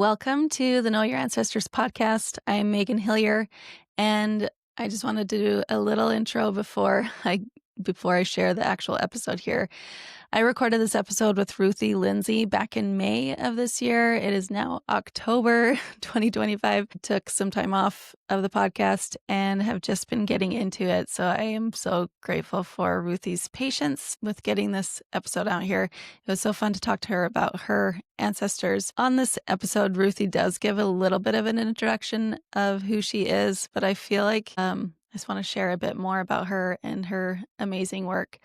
Welcome to the Know Your Ancestors podcast. I'm Megan Hillier, and I just wanted to do a little intro before I share the actual episode here. I recorded this episode with Ruthie Lindsey back in May of this year. It is now October 2025. Took some time off of the podcast and have just been getting into it. So I am so grateful for Ruthie's patience with getting this episode out here. It was so fun to talk to her about her ancestors. On this episode, Ruthie does give a little bit of an introduction of who she is, but I feel like I just want to share a bit more about her and her amazing work.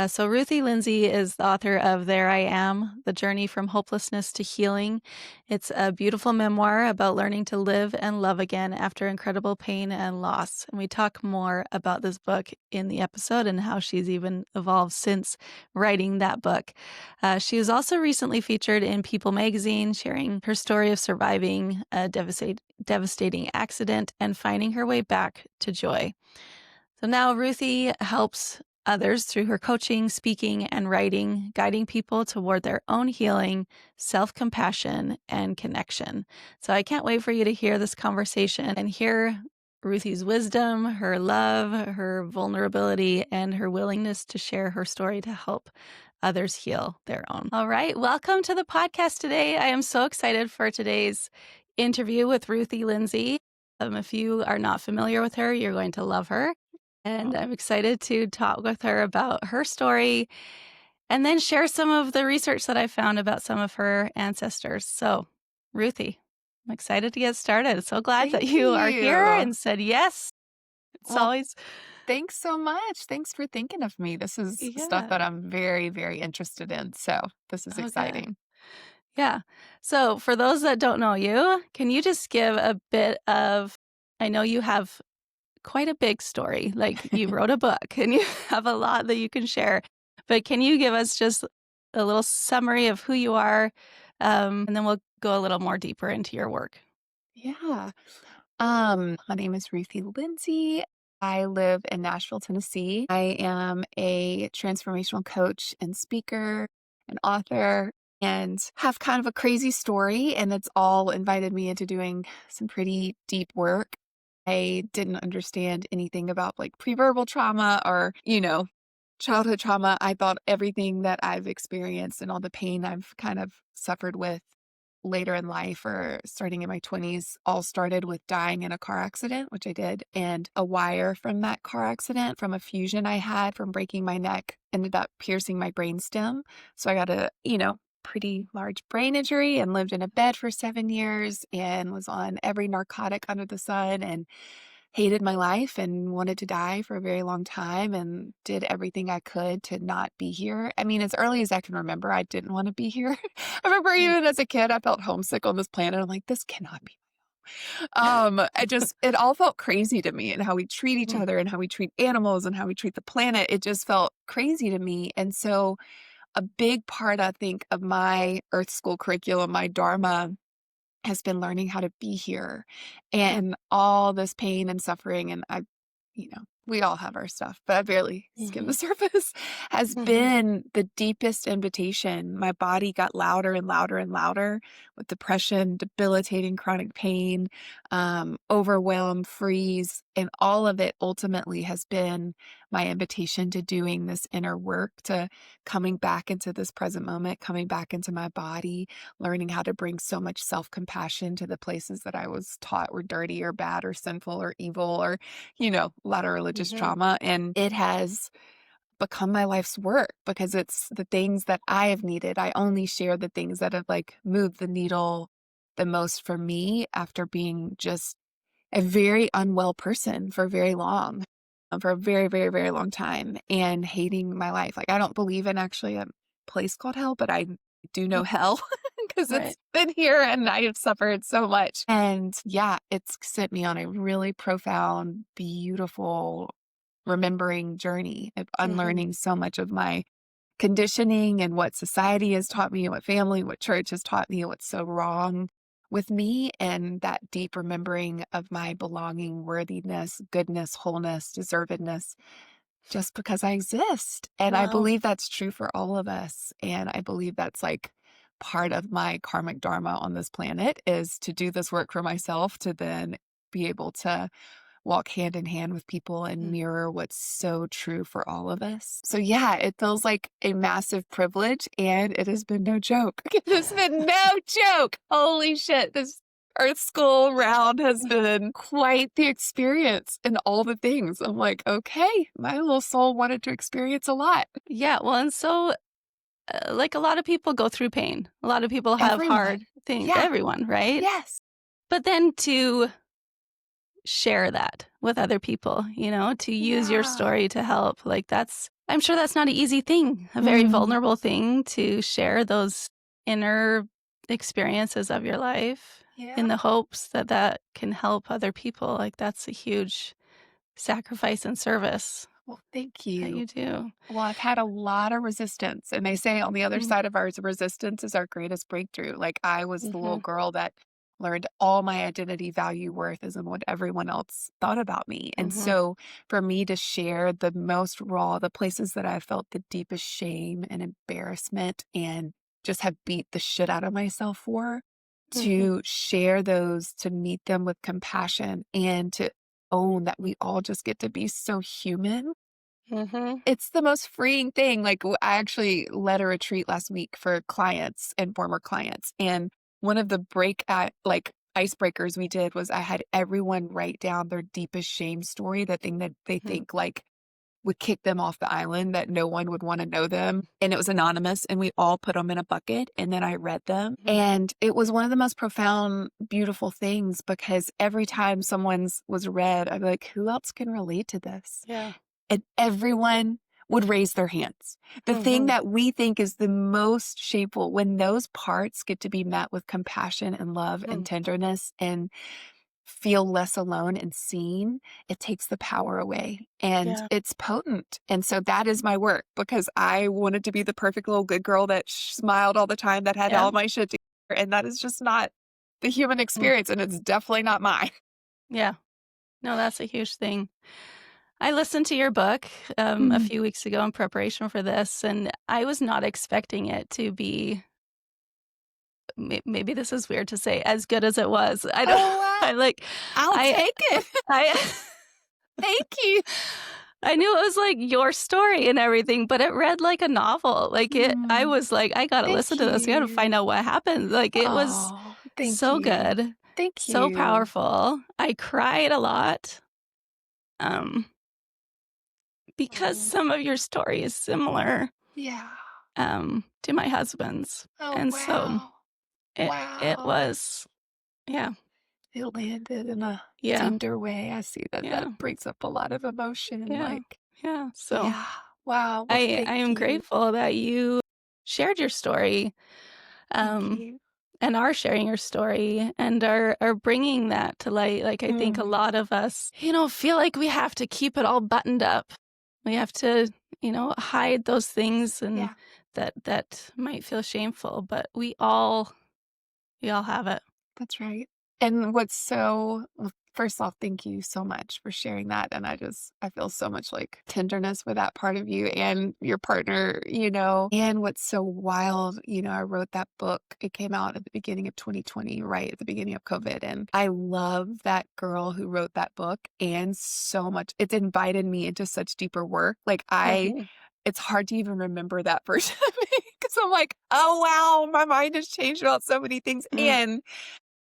So Ruthie Lindsey is the author of There I Am, The Journey from Hopelessness to Healing. It's a beautiful memoir about learning to live and love again after incredible pain and loss. And we talk more about this book in the episode and how she's even evolved since writing that book. She was also recently featured in People magazine, sharing her story of surviving a devastating accident and finding her way back to joy. So now Ruthie helps others through her coaching, speaking, and writing, guiding people toward their own healing, self-compassion, and connection. So I can't wait for you to hear this conversation and hear Ruthie's wisdom, her love, her vulnerability, and her willingness to share her story to help others heal their own. All right, welcome to the podcast today. I am so excited for today's interview with Ruthie Lindsey. If you are not familiar with her, you're going to love her. And I'm excited to talk with her about her story and then share some of the research that I found about some of her ancestors. So, Ruthie, I'm excited to get started. So glad that Thank you are here you. and said yes. It's Well, always, thanks so much. Thanks for thinking of me. This is stuff yeah. that I'm very, very interested in. So this is Oh, good. exciting. Yeah. So, for those that don't know you, can you just give a bit of, I know you have quite a big story. Like you wrote a book and you have a lot that you can share. But can you give us just a little summary of who you are? And then we'll go a little more deeper into your work. Yeah. My name is Ruthie Lindsey. I live in Nashville, Tennessee. I am a transformational coach and speaker and author and have kind of a crazy story, and it's all invited me into doing some pretty deep work. I didn't understand anything about like preverbal trauma or, childhood trauma. I thought everything that I've experienced and all the pain I've kind of suffered with later in life or starting in my 20s all started with dying in a car accident, which I did. And a wire from that car accident, from a fusion I had from breaking my neck, ended up piercing my brainstem. So I got a, pretty large brain injury and lived in a bed for 7 years and was on every narcotic under the sun and hated my life and wanted to die for a very long time and did everything I could to not be here. I mean, as early as I can remember, I didn't want to be here. I remember Mm. even as a kid, I felt homesick on this planet. I'm like, this cannot be. It all felt crazy to me and how we treat each Mm. other and how we treat animals and how we treat the planet. It just felt crazy to me. And so a big part, I think, of my Earth School curriculum, my Dharma, has been learning how to be here and all this pain and suffering. And we all have our stuff, but I barely skimmed the Mhm. surface, has Mhm. been the deepest invitation. My body got louder and louder and louder with depression, debilitating chronic pain, overwhelm, freeze, and all of it ultimately has been my invitation to doing this inner work, to coming back into this present moment, coming back into my body, learning how to bring so much self-compassion to the places that I was taught were dirty or bad or sinful or evil or, a lot of religious Mhm. trauma. And it has become my life's work because it's the things that I have needed. I only share the things that have like moved the needle the most for me after being just a very unwell person for very long, for a very, very, very long time and hating my life. Like, I don't believe in actually a place called hell, but I do know Mm. hell because Right. it's been here and I have suffered so much. And yeah, it's sent me on a really profound, beautiful, remembering journey of Mhm. unlearning so much of my conditioning and what society has taught me, and what family, what church has taught me, and what's so wrong with me, and that deep remembering of my belonging, worthiness, goodness, wholeness, deservedness, just because I exist. And I Wow. believe that's true for all of us. And I believe that's like part of my karmic dharma on this planet is to do this work for myself to then be able to walk hand in hand with people and Mm. mirror what's so true for all of us. So yeah, it feels like a massive privilege and it has been no joke. It has been no joke. Holy shit. This Earth School round has been quite the experience and all the things. I'm like, okay, my little soul wanted to experience a lot. Yeah, well, and so, like, a lot of people go through pain. A lot of people have hard Everyone. things. Yeah. Everyone, right? Yes. But then to share that with other people, to use your Yeah. story to help, like, I'm sure that's not an easy thing, a very Mm, vulnerable thing to share those inner experiences of your life yeah. in the hopes that that can help other people. Like, that's a huge sacrifice and service Well, thank that you. you do. Well, I've had a lot of resistance, and they say on the other Mm, side of ours, resistance is our greatest breakthrough. Like, I was the little mhm, girl that learned all my identity, value, worth is in what everyone else thought about me. And mhm, so for me to share the most raw, the places that I felt the deepest shame and embarrassment and just have beat the shit out of myself for, mhm, to share those, to meet them with compassion and to own that we all just get to be so human. mhm, It's the most freeing thing, like, I actually led a retreat last week for clients and former clients, and one of the icebreakers we did was I had everyone write down their deepest shame story, the thing that they mhm, think, like, would kick them off the island, that no one would wanna know them, and it was anonymous, and we all put them in a bucket, and then I read them, mhm. and it was one of the most profound, beautiful things because every time someone's was read, I'd be like, "Who else can relate to this?" Yeah. And everyone would raise their hands. The thing Mhm, that we think is the most shameful, when those parts get to be met with compassion and love and mm, tenderness and feel less alone and seen, it takes the power away and yeah, it's potent. And so that is my work because I wanted to be the perfect little good girl that smiled all the time, that had yeah, all my shit together. And that is just not the human mm, experience. And it's definitely not mine. yeah. No, that's a huge thing. I listened to your book, a Mm. few weeks ago in preparation for this, and I was not expecting it to be maybe this is weird to say, as good as it was. I don't Oh, wow. I, like I'll I take it. I Thank you. I knew it was, like, your story and everything, but it read like a novel. Like, I Mm, was like, "I gotta listen thank to this. I gotta find you. out what happened." Like, it was Oh, thank so you. good, Thank so you. powerful. I cried a lot, um, because Oh, some of your story is similar, yeah. to my husband's, Oh, and so wow. it Wow. was yeah, It landed in a yeah, tender way. I see that that yeah, brings up a lot of emotion, yeah, like, yeah, so yeah. Wow. Well, I thank am you. grateful that you shared your story, Thank um, you. and are sharing your story and are bringing that to light. Like, I think a Mm, lot of us, feel like we have to keep it all buttoned up. We have to, hide those things and yeah, that might feel shameful, but we all have it. that's right. And what's so well, first off, thank you so much for sharing that. And I feel so much like tenderness for that part of you and your partner, And what's so wild, I wrote that book. It came out at the beginning of 2020, right at the beginning of COVID. And I love that girl who wrote that book and so much. It's invited me into such deeper work. Mhm, It's hard to even remember that version of me because I'm like, oh, wow, my mind has changed about so many things. mm, And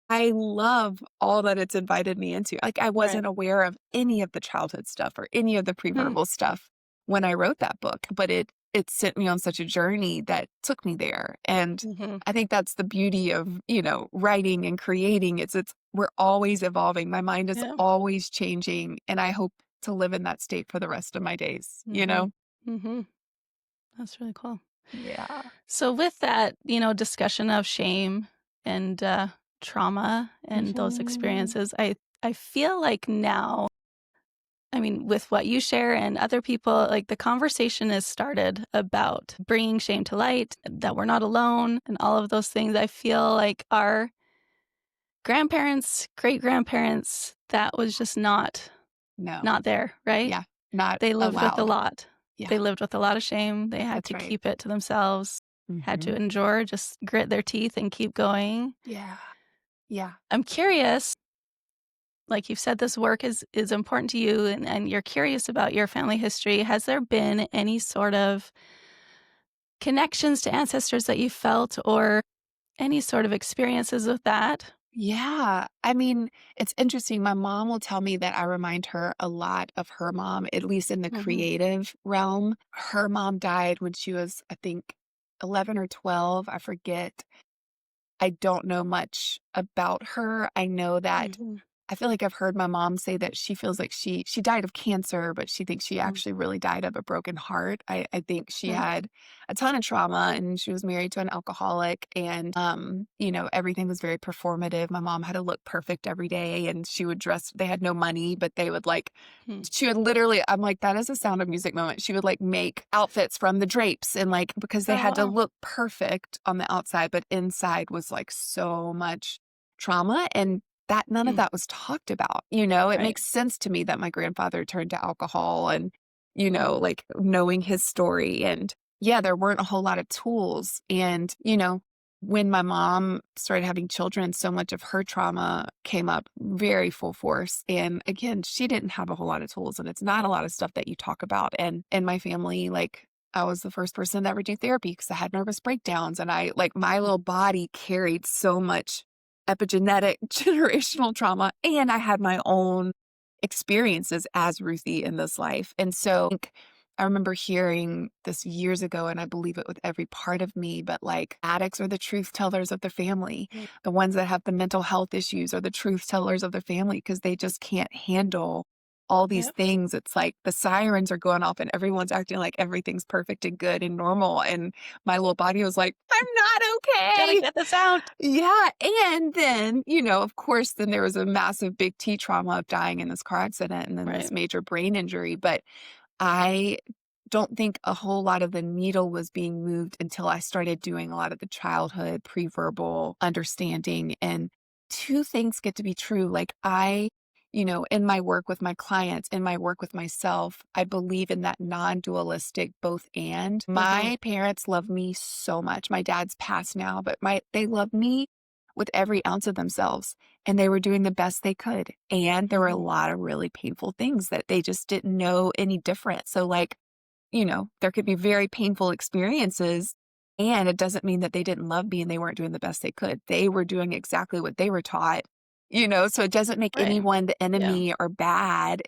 I love all that it's invited me into. Like, I right. wasn't aware of any of the childhood stuff or any of the Mm, preverbal stuff when I wrote that book, but it sent me on such a journey that took me there. And mhm, I think that's the beauty of, writing and creating. It's we're always evolving. My mind is yeah, always changing, and I hope to live in that state for the rest of my days. mhm, mhm. That's really cool. Yeah. So with that, discussion of shame and, trauma and those Mhm. experiences, I feel like now, I mean, with what you share and other people, like, the conversation has started about bringing shame to light, that we're not alone, and all of those things. I feel like our grandparents, great-grandparents, that was just No. not there, right? Yeah. Not They lived with a allowed. lot. Yeah, They lived with a lot of shame. They had that's to right. keep it to themselves. had to Mhm. endure, just grit their teeth and keep going. Yeah. Yeah. I'm curious, like you've said, this work is important to you and you're curious about your family history. Has there been any sort of connections to ancestors that you felt or any sort of experiences with that? Yeah. I mean, it's interesting. My mom will tell me that I remind her a lot of her mom, at least in the Mhm, creative realm. Her mom died when she was, I think, 11 or 12. I forget. I don't know much about her. I know that mhm, I feel like I've heard my mom say that she feels like she died of cancer, but she thinks she mm, actually really died of a broken heart. I think she mm, had a ton of trauma and she was married to an alcoholic and everything was very performative. My mom had to look perfect every day and she would dress they had no money, but they would like mm. she would literally I'm like, that is a Sound of Music moment. She would like make outfits from the drapes and like because they Oh, had to wow. look perfect on the outside, but inside was like so much trauma and that none of Mm, that was talked about, you know? It right. makes sense to me that my grandfather turned to alcohol and, Mm, like knowing his story and yeah, there weren't a whole lot of tools and, when my mom started having children, so much of her trauma came up very full force. And again, she didn't have a whole lot of tools and it's not a lot of stuff that you talk about. And in my family, like I was the first person to ever do therapy because I had nervous breakdowns and I like my mm, little body carried so much epigenetic generational trauma and I had my own experiences as Ruthie in this life. And so I remember hearing this years ago, and I believe it with every part of me, but like addicts are the truth tellers of their family. mm. The ones that have the mental health issues are the truth tellers of their family because they just can't handle all these Yep. things. It's like the sirens are going off and everyone's acting like everything's perfect and good and normal. And my little body was like, I'm not Gotta okay. get this out. Yeah, and then, of course, then there was a massive big T trauma of dying in this car accident and then Right. this major brain injury, but I don't think a whole lot of the needle was being moved until I started doing a lot of the childhood pre-verbal understanding, and 2 things get to be true, like, in my work with my clients, in my work with myself, I believe in that non-dualistic both and. Mhm, My parents love me so much. My dad's passed now, but they love me with every ounce of themselves, and they were doing the best they could, and there were a mhm. lot of really painful things that they just didn't know any different. So, like, there could be very painful experiences, and it doesn't mean that they didn't love me and they weren't doing the best they could. They were doing exactly what they were taught, so it doesn't make Right. anyone the Yeah. enemy or bad.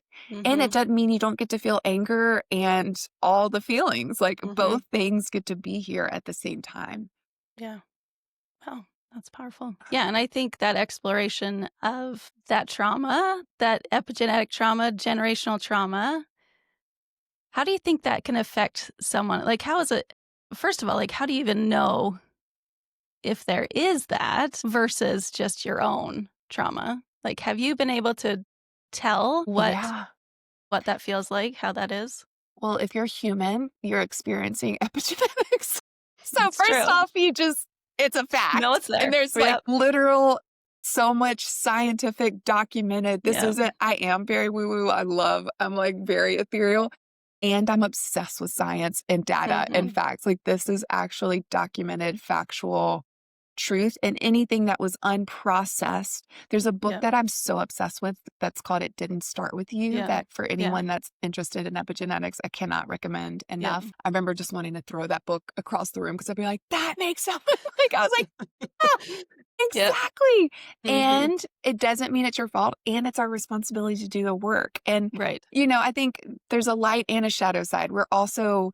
And it Mhm, doesn't mean you don't get to feel anger and all the feelings. Like mhm. both things get to be here at the same time. Yeah. Wow, that's powerful. Yeah, and I think that exploration of that trauma, that epigenetic trauma, generational trauma, how do you think that can affect someone? Like, how is it first of all, like, how do you even know if there is that versus just your own trauma? Like, have you been able to tell Yeah. what that feels like, how that is? Well, if you're human, you're experiencing epigenetics. So It's first true. off, it's a No, fact. it's And there. there's like Yep. literal so much scientific documented. This Yep. isn't I am very woo-woo. I'm like very ethereal. And I'm obsessed with science and data and Mhm. facts. Like this is actually documented, factual truth and anything that was unprocessed. There's a book Yep. that I'm so obsessed with that's called It Didn't Start With You, Yeah. that for Yeah. anyone that's interested in epigenetics, I cannot recommend Yep. enough. I remember just wanting to throw that book across the room because I'd be like, that makes so like I was like, "Ah, Yep. exactly. Mhm. And it doesn't mean it's your fault. And it's our responsibility to do the work. And Right. I think there's a light and a shadow side. We're also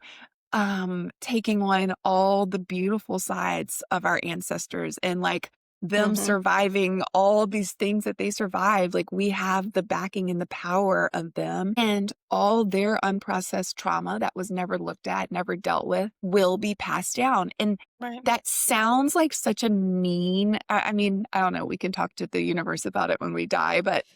taking on all the beautiful sides of our ancestors and like them Mhm. surviving all these things that they survived. Like we have the backing and the power of them and all their unprocessed trauma that was never looked at, never dealt with will be passed down. And Right. that sounds like such a mean, I mean, I don't know. We can talk to the universe about it when we die, but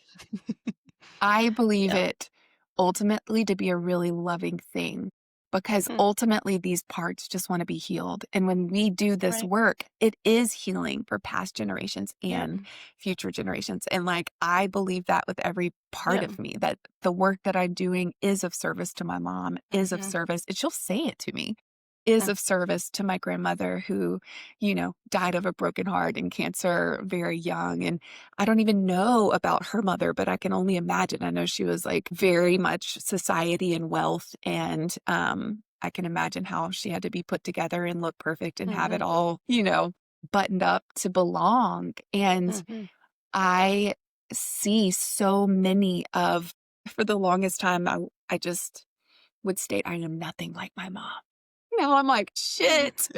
I believe Yeah. it ultimately to be a really loving thing because Hmm. ultimately these parts just want to be healed. And when we do this Right. work, it is healing for past generations Yep. and future generations. And like, I believe that with every part Yep. of me, that the work that I'm doing is of service to my mom, is of Mhm. service. And she'll say it to me. is Mm, of service to my grandmother who, died of a broken heart and cancer very young. And I don't even know about her mother, but I can only imagine. I know she was like very much society and wealth. And I can imagine how she had to be put together and look perfect and have it mhm, all, buttoned up to belong. And mhm. I see so many of, for the longest time, I just would state, I am nothing like my mom. Now I'm like, shit.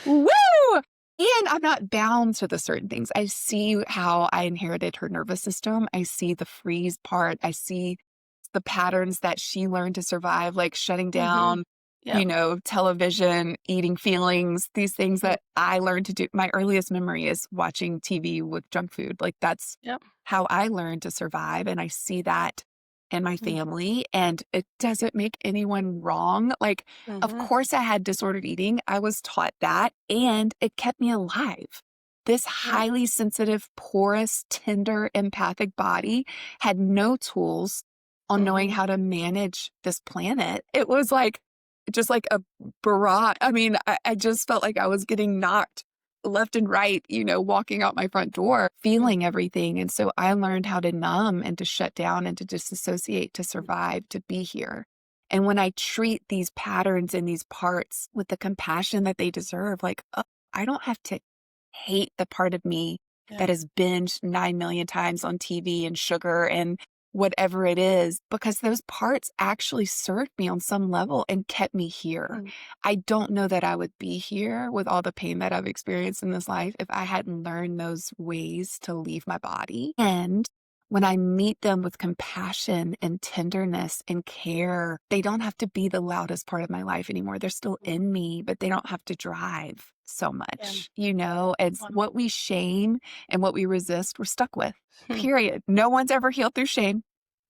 Woo! And I'm not bound to the certain things. I see how I inherited her nervous system. I see the freeze part. I see the patterns that she learned to survive, like shutting Mhm. down, Yep. television, eating feelings, these things Mm, that I learned to do. My earliest memory is watching TV with junk food. Like that's yep. how I learned to survive. And I see that in my Mm, family, and it doesn't make anyone wrong. Like, of mhm. course, I had disordered eating. I was taught that, and it kept me alive. This Yep. highly sensitive, porous, tender, empathic body had no tools on knowing Mhm. how to manage this planet. It was like just like a barrage. I mean, I just felt like I was getting knocked left and right, walking out my front door, Mm, feeling everything. And so I learned how to numb and to shut down and to disassociate, to mm, survive, to be here. And when I treat these patterns and these parts with the compassion that they deserve, like, oh, I don't have to hate the part of me yeah. that has binged 9 million times on TV and sugar and whatever it is, because those parts actually served me on some level and kept me here. Mm, I don't know that I would be here with all the pain that I've experienced in this life if I hadn't learned those ways to leave my body. And when I meet them with compassion and tenderness and care, they don't have to be the loudest part of my life anymore. They're still mm, in me, but they don't have to drive so yeah. much. It's Wow. what we shame and what we resist, we're stuck with. Hmm. Period. No one's ever healed through shame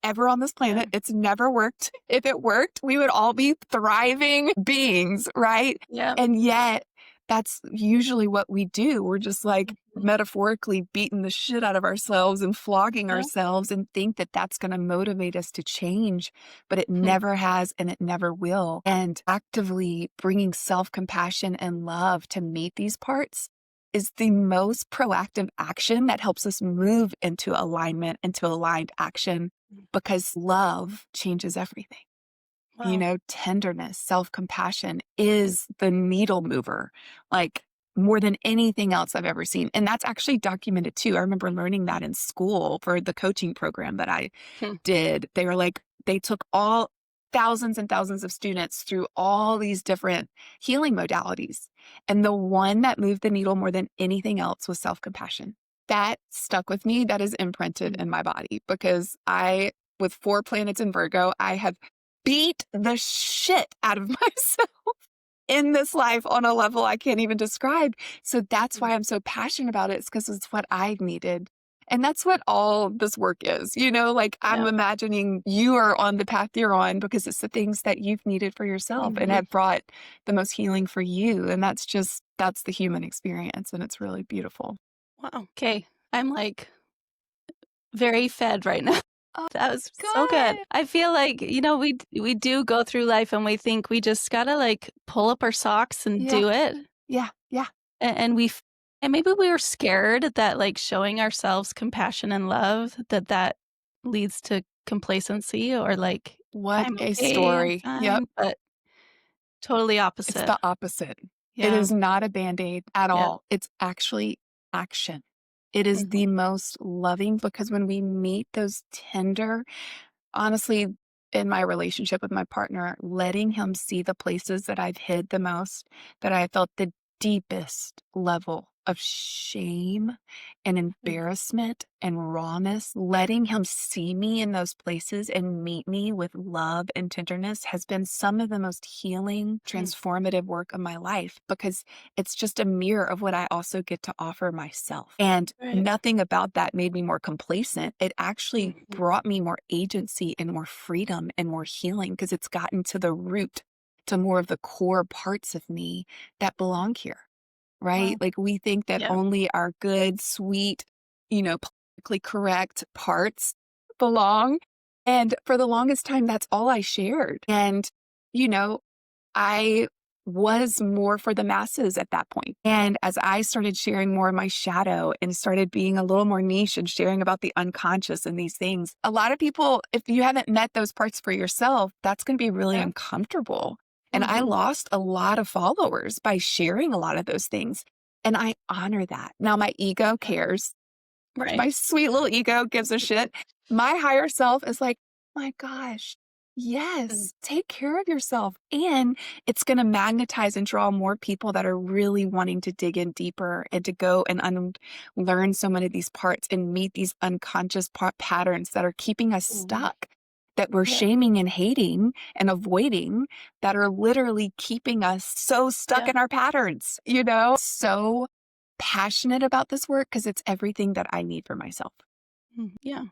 ever on this Yeah. planet. It's never worked. If it worked, we would all be thriving beings, right? Yep. And yet, that's usually what we do. We're just like Mhm. metaphorically beating the shit out of ourselves and flogging Yep. ourselves and think that that's going to motivate us to change, but it Hmm. never has and it never will. And actively bringing self compassion and love to meet these parts is the most proactive action that helps us move into alignment, into aligned action, Mm. because love changes everything. Wow. Tenderness, self compassion Mm, is the needle mover, like more than anything else I've ever seen. And that's actually documented too. I remember learning that in school for the coaching program that I hmm. did. They were like, they took all thousands and thousands of students through all these different healing modalities. And the one that moved the needle more than anything else was self compassion. That stuck with me. That is imprinted Mm, in my body because with 4 planets in Virgo, I have beat the shit out of myself in this life on a level I can't even describe. So that's mm. why I'm so passionate about it. It's because it's what I needed. And that's what all this work is. Like I'm Yep. imagining you are on the path you're on because it's the things that you've needed for yourself and Mhm. have brought the most healing for you. And that's the human experience. And it's really beautiful. Wow. Okay. I'm like very fed right now. Oh, That was so good. good. I feel like, we do go through life and we think we just gotta like pull up our socks and Yeah. do it. Yeah. Yeah. And and maybe we were scared that like showing ourselves compassion and love, that leads to complacency or like, What I'm a okay, I'm story. Yep. fine, but totally It's opposite. the opposite. It Yeah. is not a Band-Aid at Yeah. all. It's actually action. It is the Mhm. most loving because when we meet those tender, honestly, in my relationship with my partner, letting him see the places that I've hid the most, that I felt the deepest level of shame and Mm, embarrassment and rawness, letting him see me in those places and meet me with love and tenderness has been some of the most healing, mm. transformative work of my life because it's just a mirror of what I also get to offer myself. And Right. nothing about that made me more complacent. It actually Mhm. brought me more agency and more freedom and more healing because it's gotten to the root, to more of the core parts of me that belong here, right? Wow. Like we think that Yeah. only our good, sweet, politically correct parts belong. And for the longest time, that's all I shared. And, you know, I was more for the masses at that point. And as I started sharing more of my shadow and started being a little more niche and sharing about the unconscious and these things, a lot of people, if you haven't met those parts for yourself, that's going to be really Yeah. uncomfortable. And I Mhm. lost a lot of followers by sharing a lot of those things. And I honor that. Now, my ego Yeah. cares. Right. My sweet little ego gives a shit. My higher self is like, my gosh, Mm. yes, take care of yourself. And it's going to magnetize and draw more people that are really wanting to dig in deeper and to go and learn so many of these parts and meet these unconscious patterns that are keeping us Mhm. stuck, that we're Yeah. shaming and hating and avoiding, that are literally keeping us so stuck Yeah. in our patterns, So passionate about this work because it's everything that I need for myself. Yeah.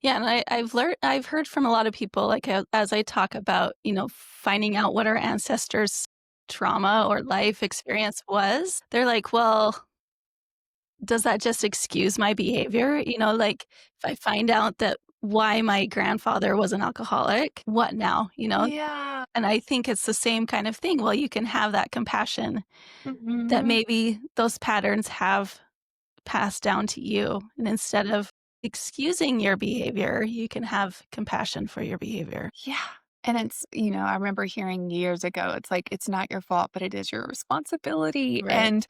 Yeah, and I've heard from a lot of people, like, as I talk about, finding out what our ancestors' trauma or life experience was, they're like, "Well, does that just excuse my behavior?" Like, if I find out that why my grandfather was an alcoholic, what now, Yeah. And I think it's the same kind of thing. Well, you can have that compassion that Mhm. maybe those patterns have passed down to you, and instead of excusing your behavior, you can have compassion for your behavior. Yeah. And I remember hearing years ago, it's like, it's not your fault, but it is your responsibility. Right.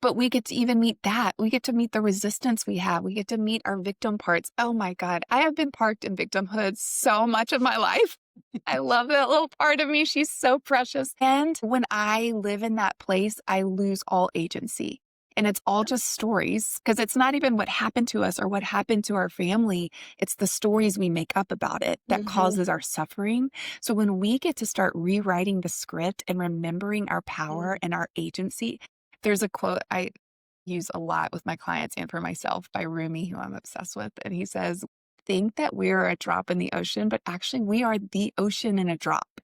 But we get to even meet that. We get to meet the resistance we have. We get to meet our victim parts. Oh my God. I have been parked in victimhood so much of my life. I love that little part of me. She's so precious. And when I live in that place, I lose all agency. And it's all just stories because it's not even what happened to us or what happened to our family. It's the stories we make up about it that Mhm. causes our suffering. So when we get to start rewriting the script and remembering our power Mm. and our agency, there's a quote I use a lot with my clients and for myself by Rumi, who I'm obsessed with. And he says, think that we're a drop in the ocean, but actually we are the ocean in a drop.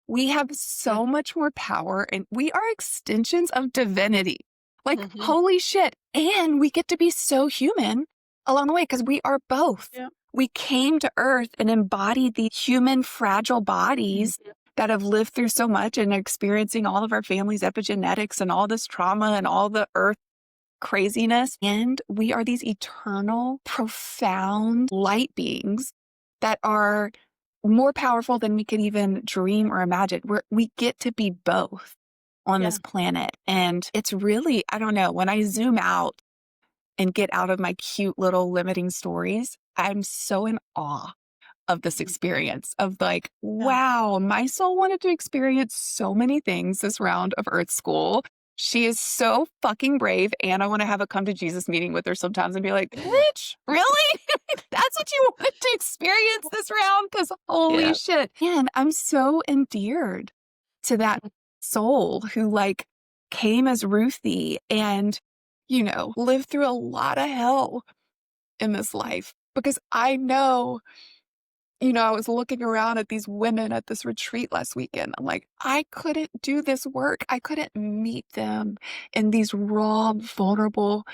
We have Yeah. so much more power and we are extensions of divinity. Like, Mhm. holy shit. And we get to be so human along the way because we are both. Yeah. We came to earth and embodied the human fragile bodies Mhm. that have lived through so much and experiencing all of our family's epigenetics and all this trauma and all the earth craziness. And we are these eternal, profound light beings that are more powerful than we could even dream or imagine. We get to be both on Yeah. this planet. And it's really, I don't know, when I zoom out and get out of my cute little limiting stories, I'm so in awe of this Mhm. experience of like, Yeah. wow, my soul wanted to experience so many things this round of Earth School. She is so fucking brave. And I want to have a come to Jesus meeting with her sometimes and be like, bitch, really? That's what you wanted to experience this round? Because holy Yeah. shit. And I'm so endeared to that soul who like came as Ruthie and, lived through a lot of hell in this life because I know I was looking around at these women at this retreat last weekend. I'm like, I couldn't do this work. I couldn't meet them in these raw, vulnerable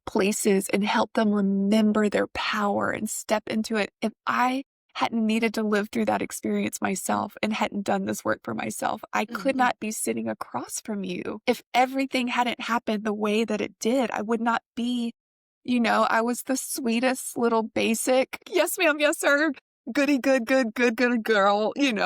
places and help them remember their power and step into it if I hadn't needed to live through that experience myself and hadn't done this work for myself. I could Mhm. not be sitting across from you. If everything hadn't happened the way that it did, I would not be. I was the sweetest little basic, yes, ma'am, yes, sir, goody, good girl, and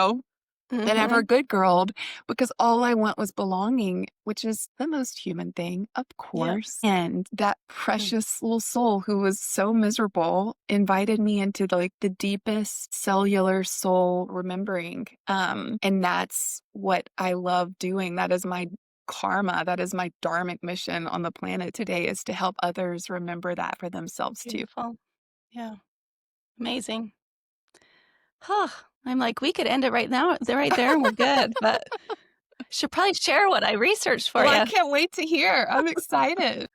ever Mhm. good girled because all I want was belonging, which is the most human thing, of Yeah. course. And that Mm. precious little soul who was so miserable invited me into like the deepest cellular soul remembering. And that's what I love doing. That is my karma. That is my dharmic mission on the planet today is to help others remember that for themselves too. Beautiful. Yeah. Amazing. Huh. I'm like, we could end it right now, right there, and we're good. But I should probably share what I researched for Well, I you. can't wait to hear. I'm excited.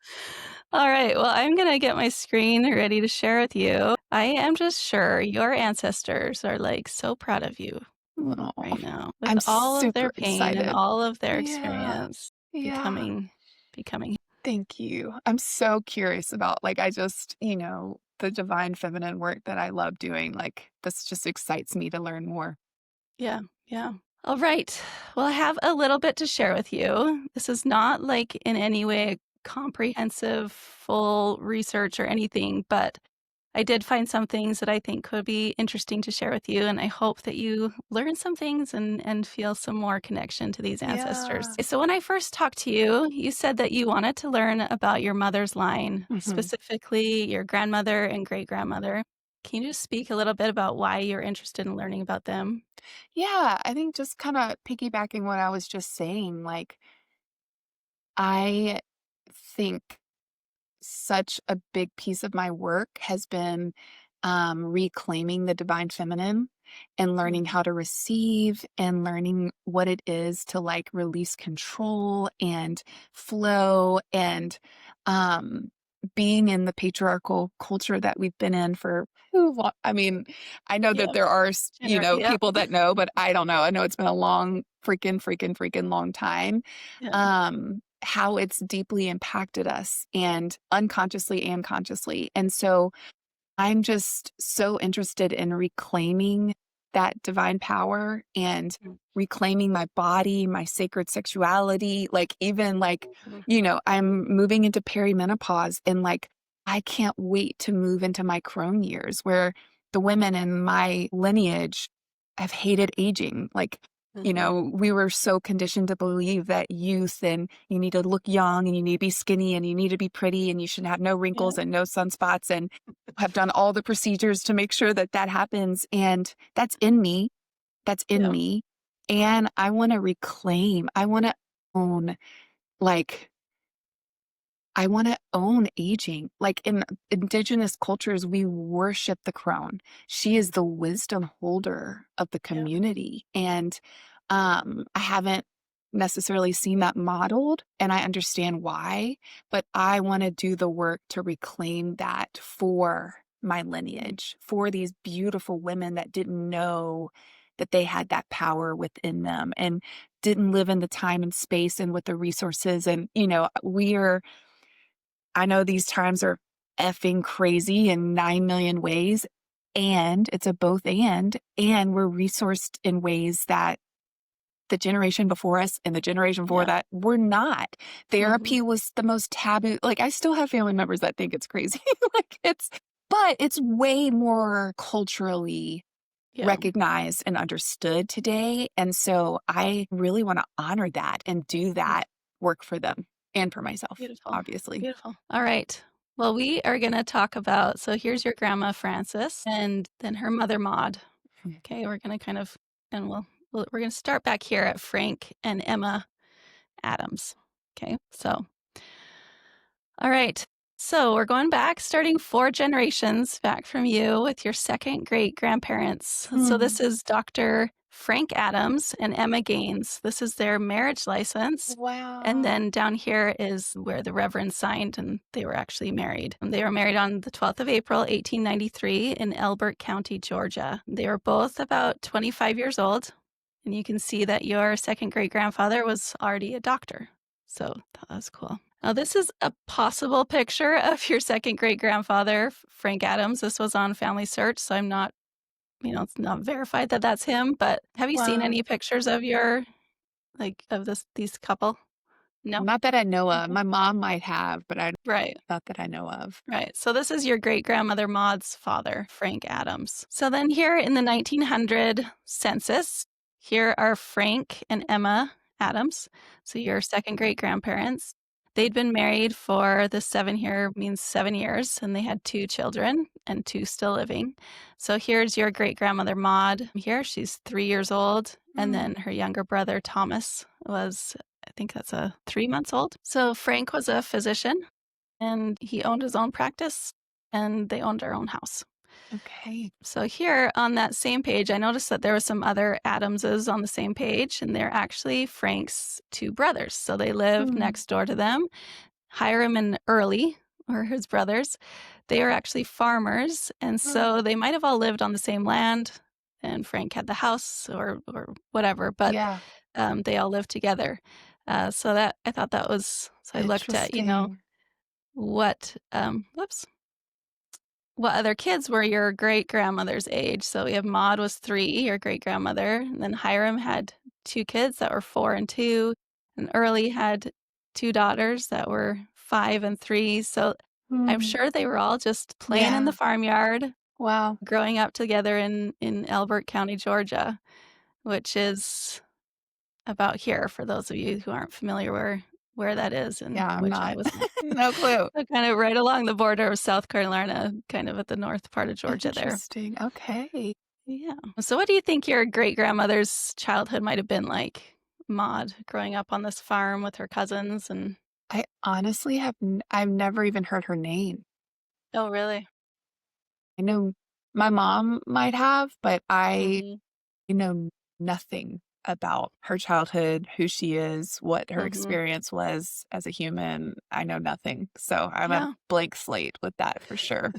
All right. Well, I'm going to get my screen ready to share with you. I am just sure your ancestors are like so proud of you Oh, right now with I'm all of super their pain and excited. all of their Yeah. experience Yeah. becoming. Thank you. I'm so curious about, like, I just, the divine feminine work that I love doing. Like, this just excites me to learn more. Yeah. Yeah. All right. Well, I have a little bit to share with you. This is not like in any way comprehensive, full research or anything, but I did find some things that I think could be interesting to share with you. And I hope that you learn some things and feel some more connection to these ancestors. Yeah. So, when I first talked to you, you said that you wanted to learn about your mother's line, Mhm. specifically your grandmother and great grandmother. Can you just speak a little bit about why you're interested in learning about them? Yeah, I think just kinda piggybacking what I was just saying, like, I think such a big piece of my work has been, reclaiming the divine feminine and learning Mm, how to receive and learning what it is to, like, release control and flow and, um, being in the patriarchal culture that we've been in for who lo I mean, I know that yeah. there are Yep. people that know, but I don't know. I know it's been a long freaking long time, Yeah. how it's deeply impacted us and unconsciously and consciously. And so I'm just so interested in reclaiming that divine power and Mm, reclaiming my body, my sacred sexuality, like even like, mhm. I'm moving into perimenopause and like I can't wait to move into my crone years where the women in my lineage have hated aging. Like, Mhm. we were so conditioned to believe that youth and you need to look young and you need to be skinny and you need to be pretty and you should have no Yeah. wrinkles and no sunspots and have done all the procedures to make sure that that happens, and that's in me, that's in Yeah. me, and I wanna reclaim, I wanna own, like I wanna own aging. Like, in indigenous cultures, we worship the crone. She is Mm, the wisdom holder of the yeah. community, and, I haven't necessarily seen that modeled, and I understand why, but I wanna do the work to reclaim that for my Mm, lineage, for these beautiful women that didn't know that they had that power within them and didn't live in the time and space and with the resources, and, we are I know these times are effing crazy in 9,000,000 ways, and it's a both and we're resourced in ways that the generation before us and the generation before yeah. that were not. Mhm. Therapy was the most taboo, like, I still have family members that think it's crazy, like, but it's way more culturally Yeah. recognized and understood today, and so I really wanna honor that and do Mm, that work for them and for myself, beautiful. obviously. Beautiful. All right. Well, we are gonna talk about so here's your grandma Frances and then her mother Maud. Okay, we're gonna kind of and we're gonna start back here at Frank and Emma Adams. Okay, so all right. So we're going back, starting 4 generations back from you with your second great grandparents. So Mm. this is Dr. Frank Adams and Emma Gaines. This is their marriage license. And Wow. then down here is where the Reverend signed and they were actually married. And they were married on the 12th of April, 1893, in Elbert County, Georgia. They were both about 25 years old. And you can see that your second great grandfather was already a doctor. So that was cool. Now, this is a possible picture of your second great grandfather, Frank Adams. This was on Family Search, so I'm not, it's not verified that that's him. But have you seen Wow. any pictures of your, like, of these couple? No? Not that I know of. Okay. My mom might have, but I Right. not that I know of. Right. So this is your great grandmother Maud's father, Frank Adams. So then here in the 1900 census, here are Frank and Emma Adams. So your second great grandparents. They'd been married for the 7 here means 7 years, and they had 2 children and 2 still living. So here's your great grandmother Maud. Here she's 3 years old, and then Mm. her younger brother Thomas was, I think that's a 3 months old. So Frank was a physician and he owned his own practice and they owned their own house. Okay. So here on that same page, I noticed that there were some other Adamses on the same page, and they're actually Frank's 2 brothers. So they lived Mm. next door to them. Hiram and Early were his brothers. They are actually farmers, and Mm. so they might have all lived on the same land. And Frank had the house or whatever, but Yeah. they all lived together. So that I thought that was so I looked at Interesting. what whoops what other kids were your great-grandmother's age. So we have Maud was 3, your great-grandmother, and then Hiram had 2 kids that were 4 and 2, and Early had 2 daughters that were 5 and 3, so I'm Mm, sure they were all just playing in the yeah. farmyard, Wow. growing up together in Elbert County, Georgia, which is about here for those of you who aren't familiar where that is, and Yeah, I'm which I not. wasn't. No clue. Kind of right along the border of South Carolina, kind of at the north part of Georgia there. Interesting. Okay. Yeah. So what do you think your great-grandmother's childhood might have been like, Maud, growing up on this farm with her cousins and I honestly I've never even heard her name. Oh, really? I know my mom might have, but I Mhm. know nothing about her childhood, who she is, what her Mhm. experience was as a human. I know nothing. So I'm a Yeah. blank slate with that for sure.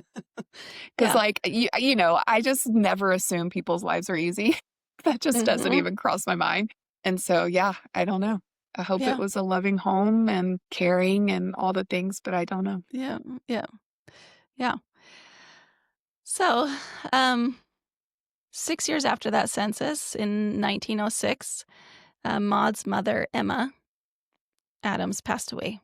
'Cause, Yeah. like, I just never assume people's lives are easy. That just doesn't Mhm. even cross my mind. And so, yeah, I don't know. I hope it Yeah. was a loving home and caring and all the things, but I don't know. Yeah. Yeah. Yeah. So, um, 6 years after that census in 1906, Maud's mother, Emma Adams, passed away.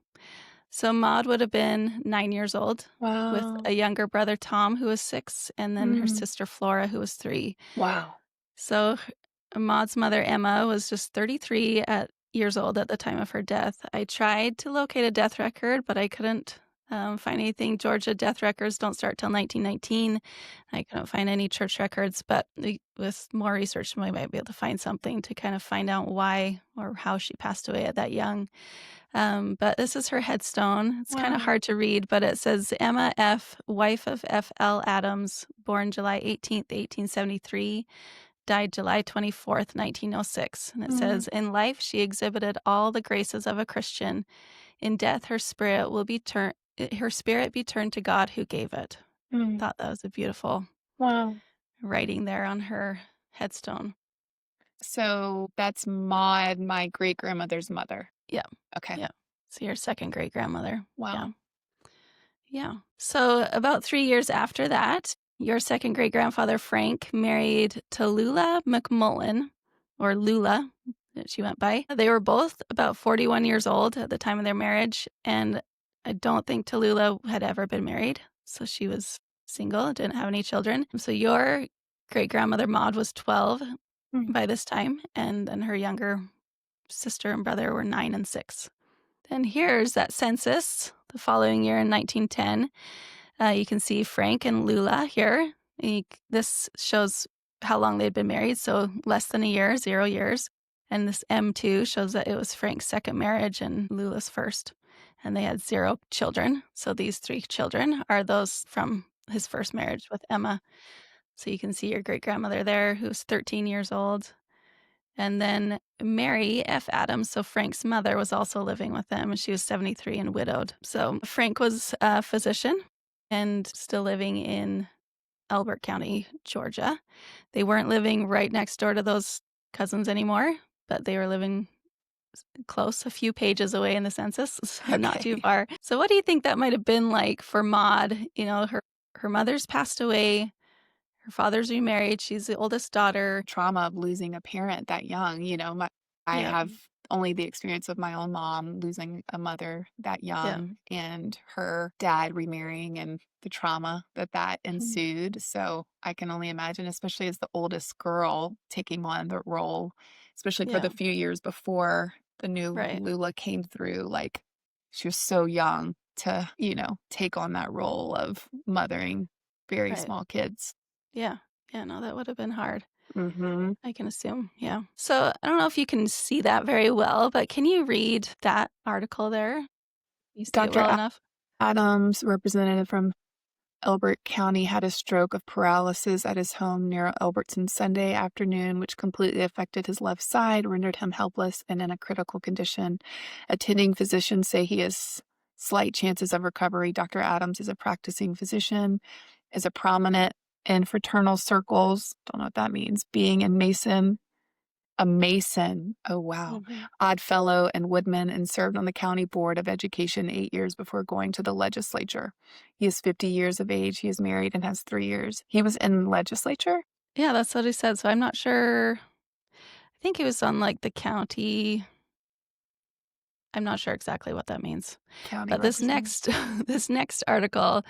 So Maud would have been 9 years old with Wow. a younger brother, Tom, who was 6, and then her Mm. sister, Flora, who was 3. Wow. So Maud's mother, Emma, was just 33 years old at the time of her death. I tried to locate a death record, but I couldn't find anything. Georgia death records don't start till 1919. I couldn't find any church records, but with more research, we might be able to find something to kind of find out why or how she passed away at that young. But this is her headstone. It's kind of Wow. hard to read, but it says Emma F., wife of F.L. Adams, born July 18th, 1873, died July 24th, 1906. And it Mm. says, in life, she exhibited all the graces of a Christian. In death, her spirit be turned to God who gave it. Mm. Thought that was a beautiful Wow. writing there on her headstone. So that's Maud, my great-grandmother's mother. Yeah. Okay. Yeah. So your second great grandmother. Yeah. Wow. Yeah. So about 3 years after that, your second great grandfather, Frank, married Tallulah McMullen, or Lula, that she went by. They were both about 41 years old at the time of their marriage, and I don't think Tallulah had ever been married. So she was single, didn't have any children. So your great grandmother, Maud, was 12 Mm. by this time, and then her younger sister and brother were 9 and 6. Then here's that census the following year in 1910. You can see Frank and Lula here. This shows how long they'd been married, so less than a year, 0 years. And this M2 shows that it was Frank's second marriage and Lula's first. And they had 0 children. So these 3 children are those from his first marriage with Emma. So you can see your great grandmother there, who's 13 years old. And then Mary F. Adams, so Frank's mother, was also living with them. She was 73 and widowed. So Frank was a physician and still living in Elbert County, Georgia. They weren't living right next door to those cousins anymore, but they were living close, a few pages away in the census, so not too Okay. far. So what do you think that might have been like for Maud? You know, her mother's passed away, her father's remarried, she's the oldest daughter. Trauma of losing a parent that young, I Yeah, have only the experience of my own mom losing a mother that yeah. young and her dad remarrying and the trauma that Mhm. ensued. So I can only imagine, especially as the oldest girl, taking on the role, especially for the Yeah, few years before the new right, Lula came through. Like she was so young to, take on that role of mothering very right. small kids. Yeah. Yeah, no, that would have been hard. Mhm. I can assume, yeah. So, I don't know if you can see that very well, but can you read that article there? You see it Dr. well enough? Adams, representative from Elbert County, had a stroke of paralysis at his home near Elberton Sunday afternoon, which completely affected his left side, rendered him helpless and in a critical condition. Attending physicians say he has slight chances of recovery. Dr. Adams is a practicing physician, is a prominent in fraternal circles. Don't know what that means. Being in Mason A Mason. Oh, wow. Mhm. Odd Fellow and Woodman, and served on the County Board of Education 8 years before going to the legislature. He is 50 years of age. He is married and has 3 years. He was in legislature? Yeah, that's what he said, so I'm not sure. I think he was on, like, the county. I'm not sure exactly what that means. County But this representative. next this next article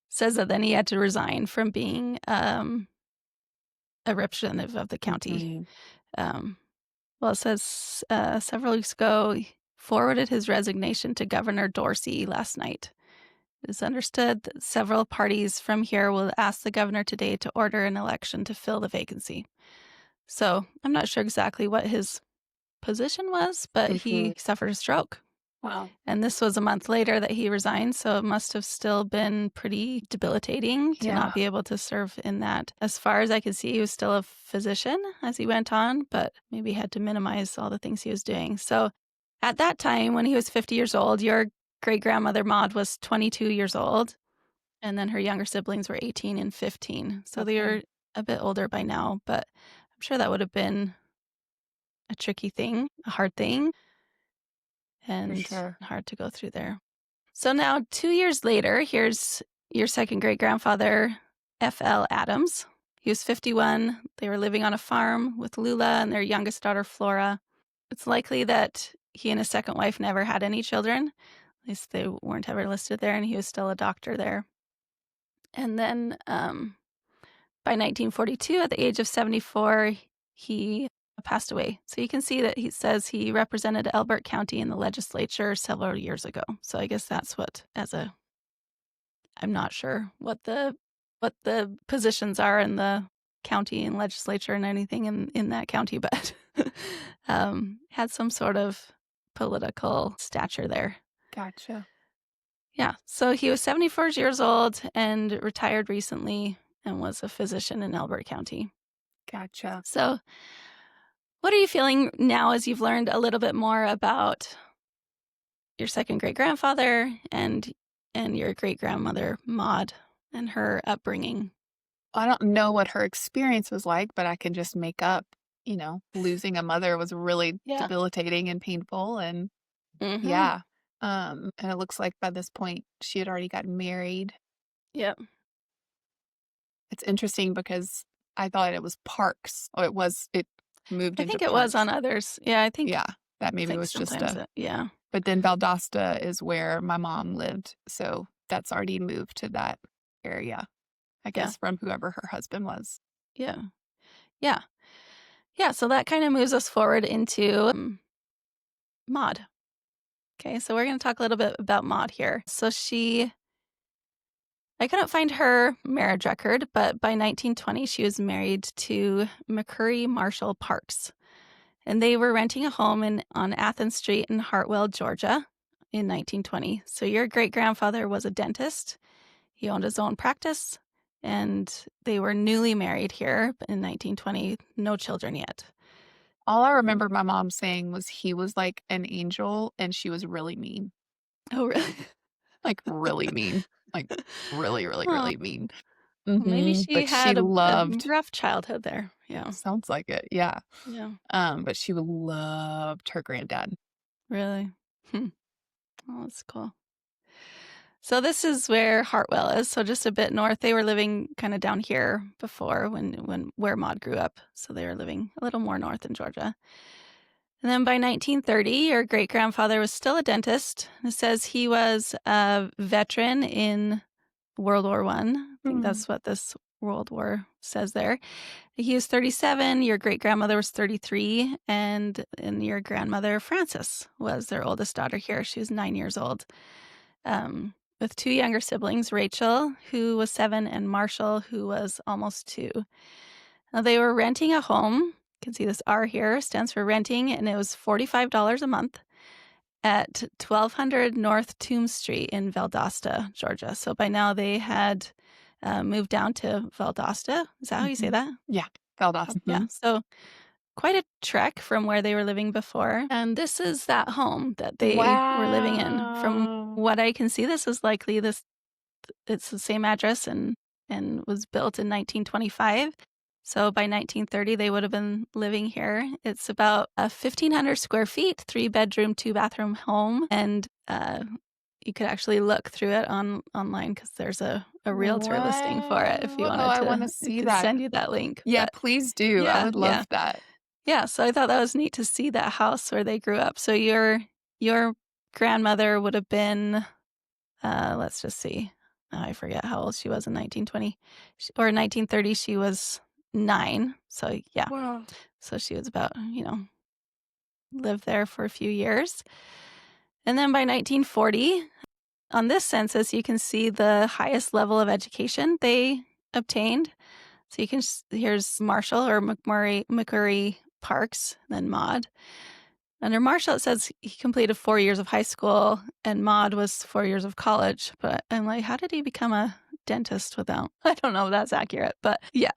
says that then he had to resign from being, a representative of the county. Mhm. Um, well, it says, several weeks ago, he forwarded his resignation to Governor Dorsey last night. It is understood that several parties from here will ask the governor today to order an election to fill the vacancy. So I'm not sure exactly what his position was, but Mhm. he suffered a stroke. Wow. And this was a month later that he resigned, so it must have still been pretty debilitating to not Yeah. be able to serve in that. As far as I could see, he was still a physician as he went on, but maybe had to minimize all the things he was doing. So at that time, when he was 50 years old, your great grandmother Maud was 22 years old, and then her younger siblings were 18 and 15. So they Okay. were a bit older by now, but I'm sure that would have been a tricky thing, a hard thing, For and sure. hard to go through there. So now 2 years later, here's your second great-grandfather, F.L. Adams. He was 51. They were living on a farm with Lula and their youngest daughter, Flora. It's likely that he and his second wife never had any children. At least they weren't ever listed there, and he was still a doctor there. And then, by 1942, at the age of 74, he passed away. So you can see that he says he represented Elbert County in the legislature several years ago. So I guess that's what, as a, I'm not sure what the positions are in the county and legislature and anything in that county, but had some sort of political stature there. Gotcha. Yeah. So he was 74 years old and retired recently and was a physician in Elbert County. Gotcha. So, what are you feeling now as you've learned a little bit more about your second great grandfather and your great grandmother Maud and her upbringing? I don't know what her experience was like, but I can just make up, losing a mother was really Yeah. debilitating and painful, and Mhm. yeah. And it looks like by this point she had already gotten married. Yep. It's interesting because I thought it was Parks. Oh, it moved I into think it was Parks. on others. Yeah, Yeah, that I maybe think was just sometimes a it, yeah. but then Valdosta is where my mom lived, so that's already moved to that area, I Yeah. guess, from whoever her husband was. Yeah. Yeah. Yeah, so that kind of moves us forward into Maud. Okay, so we're going to talk a little bit about Maud here. So I couldn't find her marriage record, but by 1920 she was married to McCurry Marshall Parks. And they were renting a home on Athens Street in Hartwell, Georgia in 1920. So your great-grandfather was a dentist. He owned his own practice, and they were newly married here in 1920, no children yet. All I remember my mom saying was he was like an angel and she was really mean. Oh, really? Like, really mean. Like, really, really, Oh, really mean. well, maybe But she she had a loved rough childhood there. Yeah. sounds like it, yeah. Yeah. But she loved her granddad. Really? Hmm. Oh, that's cool. So this is where Hartwell is. So just a bit north. They were living kind of down here before when where Maud grew up. So they were living a little more north in Georgia. And then by 1930, your great grandfather was still a dentist. It says he was a veteran in World War One. I think Mm. that's what this World War says there. He was 37. Your great grandmother was 33, and your grandmother Frances was their oldest daughter here. She was 9 years old. With two younger siblings, Rachel, who was 7, and Marshall, who was almost 2. Now, they were renting a home. You can see this R here stands for renting, and it was $45 a month at 1200 North Toombs Street in Valdosta, Georgia. So by now they had moved down to Valdosta. Is that how you say Mhm. that? Yeah, Valdosta. Yeah. Mhm. So quite a trek from where they were living before. And this is that home that they were living in. From Wow. what I can see, this is likely this. It's the same address and was built in 1925. So by 1930, they would have been living here. It's about a 1,500 square feet, 3-bedroom, 2-bathroom home. And you could actually look through it online because there's a realtor listing for it if you Wow. Oh, wanted I to. wanna I see could that. send you that link. Yeah, But please do. I yeah, would yeah. love that. Yeah, so I thought that was neat to see that house where they grew up. So your grandmother would have been, let's just see. Oh, I forget how old she was in 1920 or 1930. She was 9. So yeah, Wow. so she was about, lived there for a few years. And then by 1940, on this census, you can see the highest level of education they obtained. So you can here's Marshall or McMurray Parks, then Maud. Under Marshall, it says he completed 4 years of high school, and Maud was 4 years of college. But I'm like, how did he become a dentist without? I don't know if that's accurate, but yeah.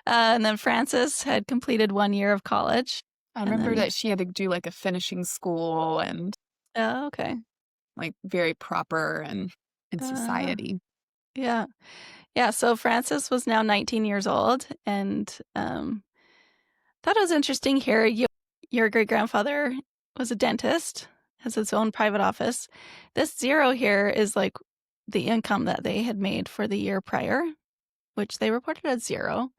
And then Frances had completed 1 year of college, I and remember then that she had to do, like, a finishing school and, oh, okay, like, very proper and in uh, society. yeah, yeah. So Frances was now 19 years old, and thought it was interesting here. Your great grandfather was a dentist, has his own private office. This 0 here is like the income that they had made for the year prior, which they reported as 0,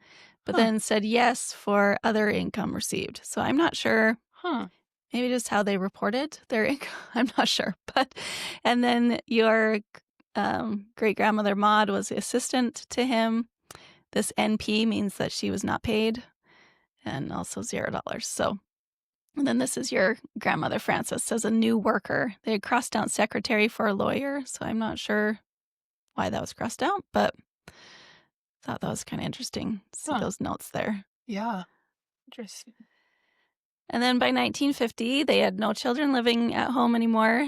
but Huh, then said yes for other income received. So I'm not sure, huh. maybe just how they reported their income. I'm not sure. But, and then your great grandmother Maud was the assistant to him. This NP means that she was not paid, and also $0. So, and then this is your grandmother Frances as a new worker. They had crossed out secretary for a lawyer, so I'm not sure why that was crossed out, but thought that was kind of interesting to see Huh. those notes there. Yeah. Interesting. And then by 1950, they had no children living at home anymore.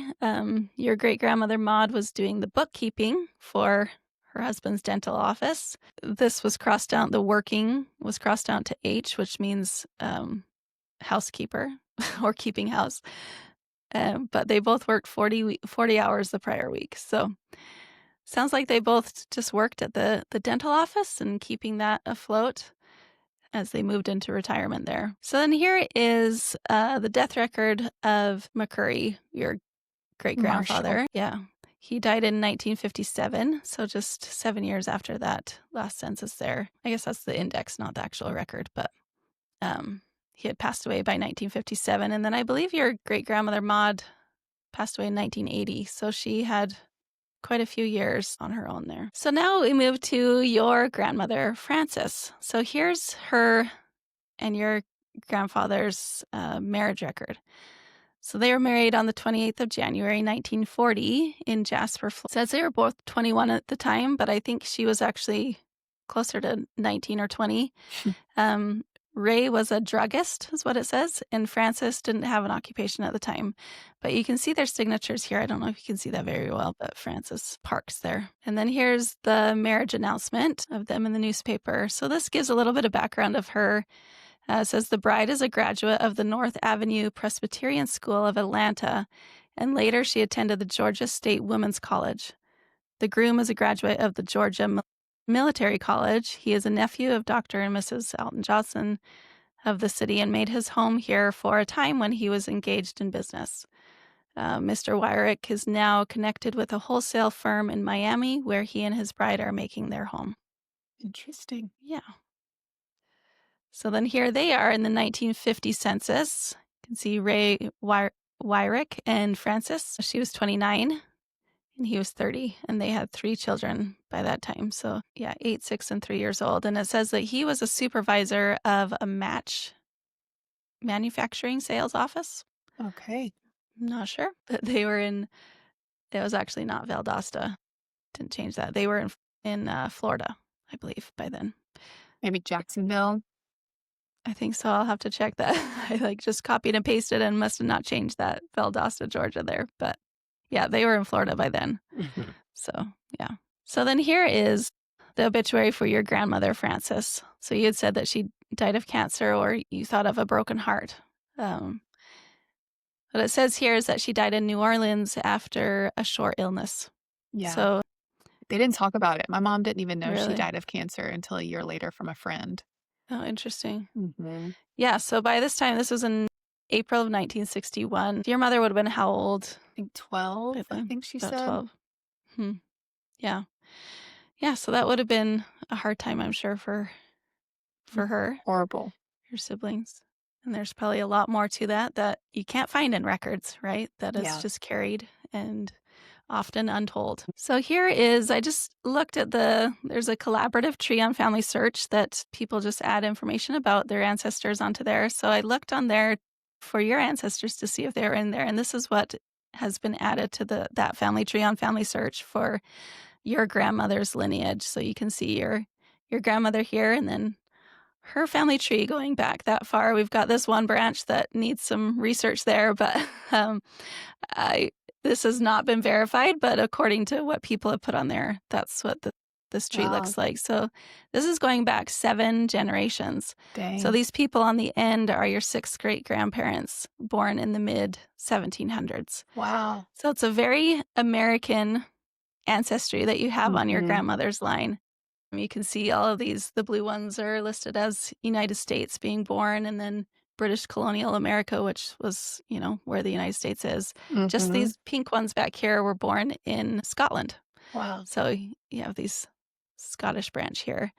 Your great grandmother Maud was doing the bookkeeping for her husband's dental office. This was crossed out, the working was crossed out to H, which means housekeeper or keeping house. But they both worked 40 hours the prior week. So sounds like they both just worked at the dental office and keeping that afloat as they moved into retirement there. So then here is the death record of McCurry, your great Marshall. grandfather. Yeah. He died in 1957, so just 7 years after that last census there. I guess that's the index, not the actual record, but um, he had passed away by 1957. And then I believe your great grandmother Maud passed away in 1980. So she had quite a few years on her own there. So now we move to your grandmother, Frances. So here's her and your grandfather's marriage record. So they were married on the 28th of January, 1940 in Jasper, Florida. It says they were both 21 at the time, but I think she was actually closer to 19 or 20. Um, Ray was a druggist, is what it says, and Frances didn't have an occupation at the time. But you can see their signatures here. I don't know if you can see that very well, but Frances Parks there. And then here's the marriage announcement of them in the newspaper. So this gives a little bit of background of her. It says the bride is a graduate of the North Avenue Presbyterian School of Atlanta, and later she attended the Georgia State Women's College. The groom is a graduate of the Georgia Military College. He is a nephew of Dr. and Mrs. Alton Johnson of the city and made his home here for a time when he was engaged in business. Mr. Wyrick is now connected with a wholesale firm in Miami where he and his bride are making their home. Interesting. Yeah. So then here they are in the 1950 census. You can see Ray Wyrick and Frances. She was 29 and he was 30, and they had 3 children by that time. So yeah, 8, 6, and 3 years old. And it says that he was a supervisor of a match manufacturing sales office. Okay. I'm not sure, but they were in, it was actually not Valdosta. Didn't change that. They were in Florida, I believe, by then. Maybe Jacksonville. I think so. I'll have to check that. I just copied and pasted and must have not changed that Valdosta, Georgia there. But yeah, they were in Florida by then. Mhm. So yeah. So then here is the obituary for your grandmother, Frances. So you had said that she died of cancer, or you thought of a broken heart. Um, what it says here is that she died in New Orleans after a short illness. Yeah. So They didn't talk about it. My mom didn't even know she really, died of cancer until a year later from a friend. Oh, interesting. Hmm. Yeah, so by this time, this was in April of 1961. Your mother would have been how old I think 12, by I then? think she About said. 12. Hmm. Yeah. Yeah, so that would have been a hard time, I'm sure, for her, Horrible. your siblings. And there's probably a lot more to that that you can't find in records, right? That is Yeah. just carried and often untold. So here is, I just looked at there's a collaborative tree on Family Search that people just add information about their ancestors onto there. So I looked on there for your ancestors to see if they're in there. And this is what has been added to that family tree on Family Search for your grandmother's lineage. So you can see your grandmother here and then her family tree going back that far. We've got this one branch that needs some research there, but um, I this has not been verified, but according to what people have put on there, that's what this tree Wow. looks like. So this is going back 7 generations. So Dang. these people on the end are your 6th great grandparents born in the mid 1700s. Wow. So it's a very American ancestry that you have on your Hmm. grandmother's line. You can see all of these. The blue ones are listed as United States being born, and then British colonial America, which was, where the United States is. Just Hmm. these pink ones back here were born in Scotland. Wow. So you have these Scottish branch here.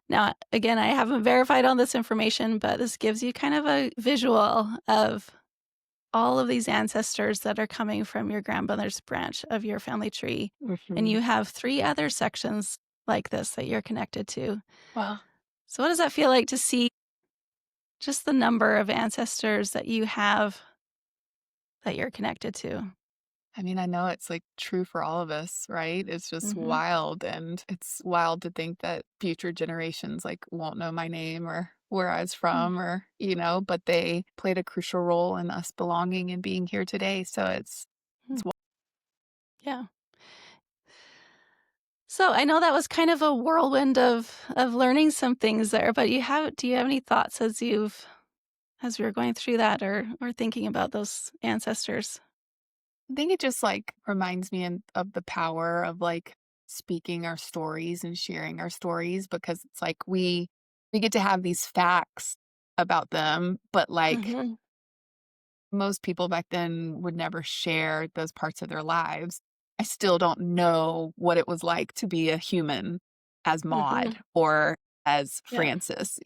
Now, again, I haven't verified all this information, but this gives you kind of a visual of all of these ancestors that are coming from your grandmother's branch of your family tree. And Hmm. you have 3 other sections like this that you're connected to. Wow. So what does that feel like to see just the number of ancestors that you have that you're connected to? I mean, I know it's like true for all of us, right? It's just Mhm. wild. And it's wild to think that future generations like won't know my name or where I was Mm, from or, but they played a crucial role in us belonging and being here today. So it's mm. Yeah. So I know that was kind of a whirlwind of learning some things there, but do you have any thoughts as we were going through that or thinking about those ancestors? I think it just like reminds me of the power of like speaking our stories and sharing our stories because it's like we get to have these facts about them, but like Mhm. most people back then would never share those parts of their lives. I still don't know what it was like to be a human as Maud Mhm. or as Yeah. Frances.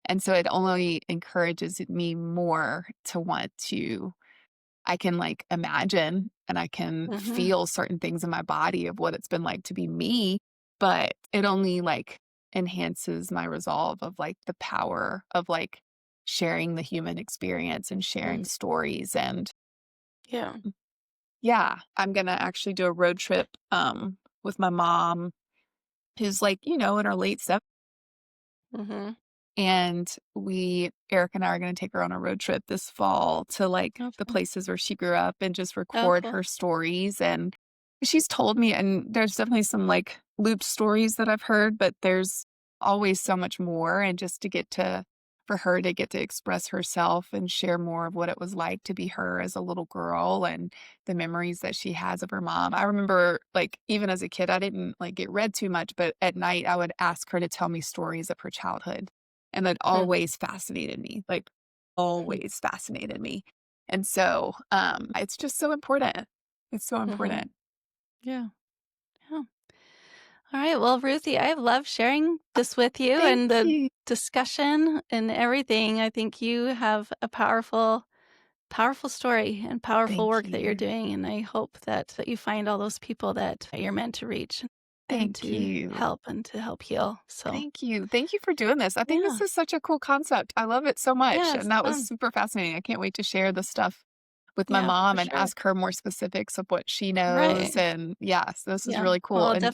And so it only encourages me more to want to I can like imagine and I can Mhm. feel certain things in my body of what it's been like to be me, but it only like enhances my resolve of like the power of like sharing the human experience and sharing Mm. stories. And Yeah. yeah, I'm going to actually do a road trip with my mom who's like, in her late Mhm. and Eric and I are gonna take her on a road trip this fall to, like, Oh, the fun. places where she grew up and just Oh, record cool. her stories, and she's told me and there's definitely some, like, looped stories that I've heard, but there's always so much more, and just to get to for her to get to express herself and share more of what it was like to be her as a little girl and the memories that she has of her mom. I remember, like, even as a kid, I didn't, like, get read too much, but at night, I would ask her to tell me stories of her childhood. And that Mm. always fascinated me, like, Mhm. always fascinated me. And so, it's just so important. It's so Mhm. important. Yeah. Yeah. All right. Well, Ruthie, I have loved sharing this with you Thank and the you. discussion and everything. I think you have a powerful story and powerful Thank work that you're you. doing. And I hope that you find all those people that you're meant to reach and Thank to you. help heal. So, Thank you. Thank you for doing this. I think yeah. this is such a cool concept. I love it so much, Yeah, and it's that was fun. super fascinating. I can't wait to share the stuff with my Yeah, for mom and sure. ask her more specifics of what she knows, Right. and yes, this is Yeah. really Well, cool, and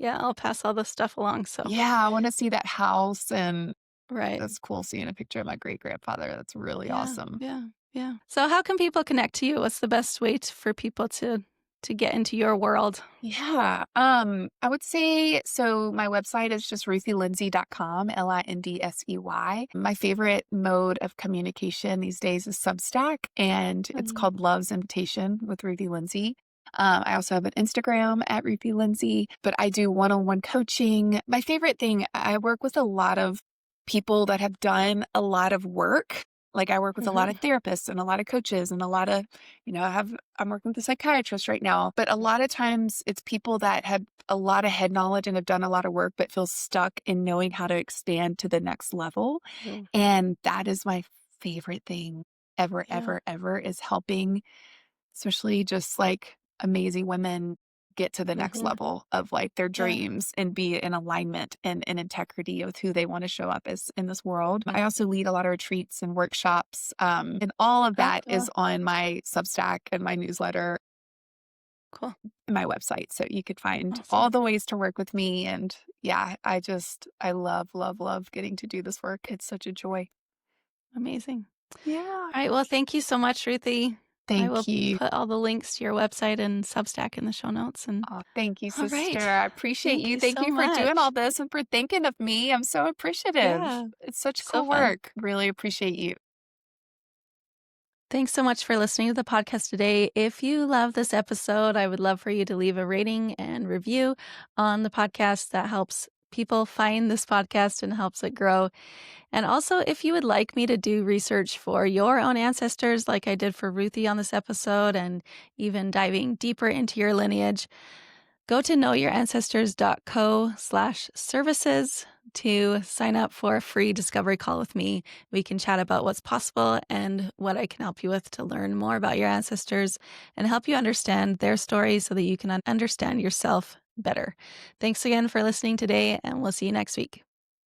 I'll pass all this stuff along. So, yeah, I wanna see that house, and right. that's cool seeing a picture of my great-grandfather. That's really Yeah, awesome. yeah, yeah. So how can people connect to you? What's the best way for people to get into your world? Yeah, I would say so my website is just ruthielindsey.com, Lindsey. My favorite mode of communication these days is Substack, and it's Mhm, called Love's Invitation with Ruthie Lindsey. I also have an Instagram at Ruthie Lindsey, but I do one-on-one coaching. My favorite thing, I work with a lot of people that have done a lot of work. Like I work with a lot Mhm. of therapists and a lot of coaches and a lot of, I'm working with a psychiatrist right now, but a lot of times it's people that have a lot of head knowledge and have done a lot of work, but feel stuck in knowing how to expand to the next level. Oh, And that is my favorite thing ever, yeah. ever, ever is helping, especially just like amazing women get to the next Mhm. level of like their Yeah. dreams and be in alignment and in integrity with who they want to show up as in this world. I also lead a lot of retreats and workshops. And all of Oh, that cool. is on my Substack and my newsletter Cool. and my website. So you could find all Awesome. the ways to work with me. And yeah, I love, love, love getting to do this work. It's such a joy. Amazing. Yeah. All right. Well, thank you so much, Ruthie. I will Thank you. put all the links to your website and Substack in the show notes. And Oh, thank you, all sister. right. I appreciate Thank you. you Thank so you for doing all much. this and for thinking of me. I'm so appreciative. Yeah. It's such So cool fun. work. Really appreciate you. Thanks so much for listening to the podcast today. If you love this episode, I would love for you to leave a rating and review on the podcast. That helps people find this podcast and helps it grow. And also, if you would like me to do research for your own ancestors, like I did for Ruthie on this episode, and even diving deeper into your lineage, go to knowyourancestors.co/services to sign up for a free discovery call with me. We can chat about what's possible and what I can help you with to learn more about your ancestors and help you understand their stories so that you can understand yourself better. Thanks again for listening today, and we'll see you next week.